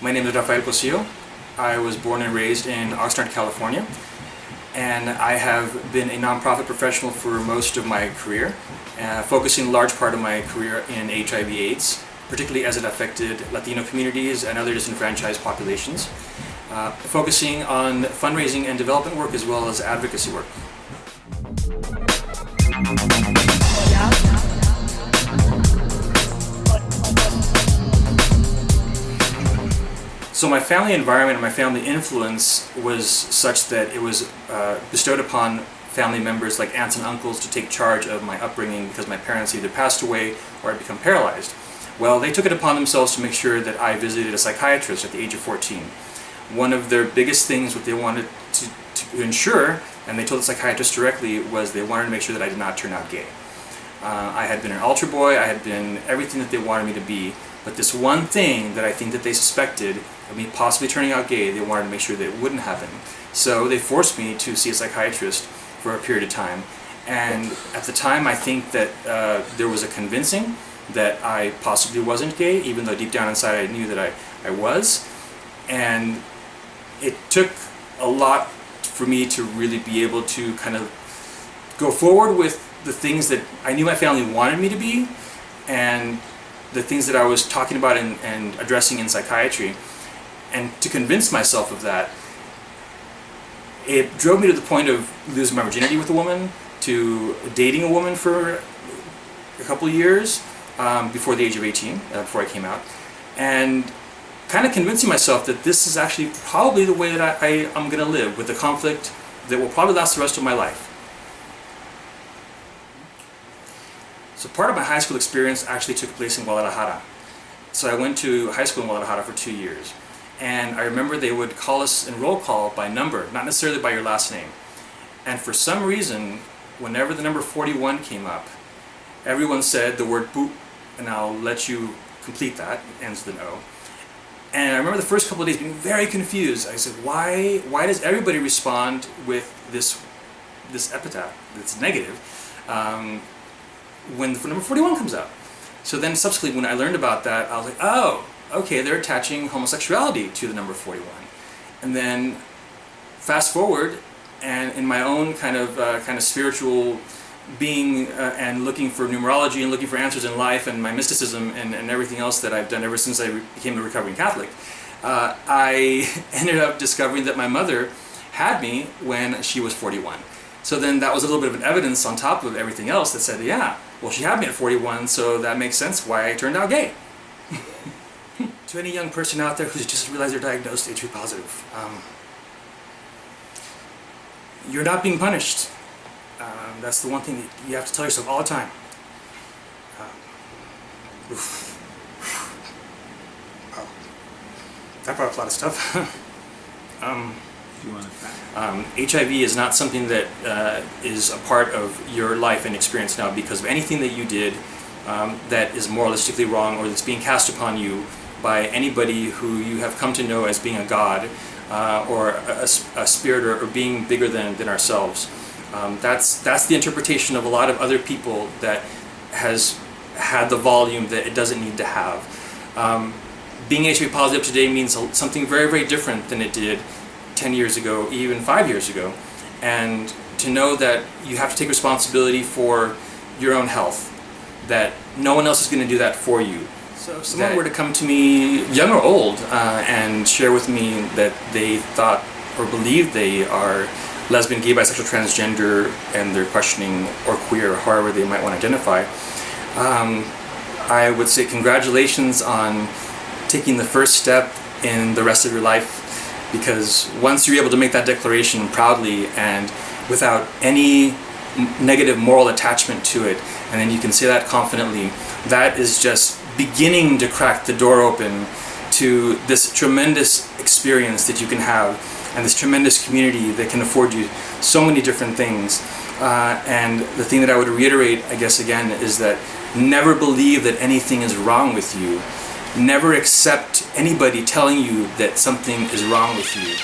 My name is Rafael Cosio. I was born and raised in Oxnard, California, and I have been a nonprofit professional for most of my career, focusing a large part of my career in HIV/AIDS, particularly as it affected Latino communities and other disenfranchised populations, focusing on fundraising and development work as well as advocacy work. So my family environment and my family influence was such that it was bestowed upon family members like aunts and uncles to take charge of my upbringing because my parents either passed away or had become paralyzed. Well, they took it upon themselves to make sure that I visited a psychiatrist at the age of 14. One of their biggest things, what they wanted to ensure, and they told the psychiatrist directly, was they wanted to make sure that I did not turn out gay. I had been an altar boy, I had been everything that they wanted me to be, but this one thing that I think that they suspected of me possibly turning out gay, they wanted to make sure that it wouldn't happen. So they forced me to see a psychiatrist for a period of time. And at the time, I think that there was a convincing that I possibly wasn't gay, even though deep down inside I knew that I was. And it took a lot for me to really be able to kind of go forward with the things that I knew my family wanted me to be, and the things that I was talking about and addressing in psychiatry, and to convince myself of that. It drove me to the point of losing my virginity with a woman, to dating a woman for a couple of years before the age of 18, before I came out, and kind of convincing myself that this is actually probably the way that I'm going to live, with a conflict that will probably last the rest of my life. So part of my high school experience actually took place in Guadalajara. So I went to high school in Guadalajara for 2 years. And I remember they would call us in roll call by number, not necessarily by your last name. And for some reason, whenever the number 41 came up, everyone said the word boop, and I'll let you complete that, it ends with an O. And I remember the first couple of days being very confused. I said, why does everybody respond with this epithet that's negative when the number 41 comes up? So then subsequently, when I learned about that, I was like, oh, okay, they're attaching homosexuality to the number 41. And then fast forward, and in my own kind of spiritual being and looking for numerology and looking for answers in life and my mysticism and everything else that I've done ever since I became a recovering Catholic, I ended up discovering that my mother had me when she was 41. So then that was a little bit of an evidence on top of everything else that said, yeah, well, she had me at 41, so that makes sense why I turned out gay. To any young person out there who's just realized they're diagnosed HIV positive, you're not being punished. That's the one thing that you have to tell yourself all the time. Wow. That brought up a lot of stuff. HIV is not something that is a part of your life and experience now because of anything that you did that is moralistically wrong or that's being cast upon you by anybody who you have come to know as being a god or a spirit or being bigger than ourselves. That's the interpretation of a lot of other people that has had the volume that it doesn't need to have. Being HIV positive today means something very, very different than it did 10 years ago, even 5 years ago. And to know that you have to take responsibility for your own health, that no one else is going to do that for you. So if someone were to come to me, young or old, and share with me that they thought or believe they are lesbian, gay, bisexual, transgender, and they're questioning, or queer, or however they might want to identify, I would say congratulations on taking the first step in the rest of your life, because once you're able to make that declaration proudly and without any negative moral attachment to it, and then you can say that confidently, that is just beginning to crack the door open to this tremendous experience that you can have and this tremendous community that can afford you so many different things. And the thing that I would reiterate, I guess again, is that never believe that anything is wrong with you. Never accept anybody telling you that something is wrong with you.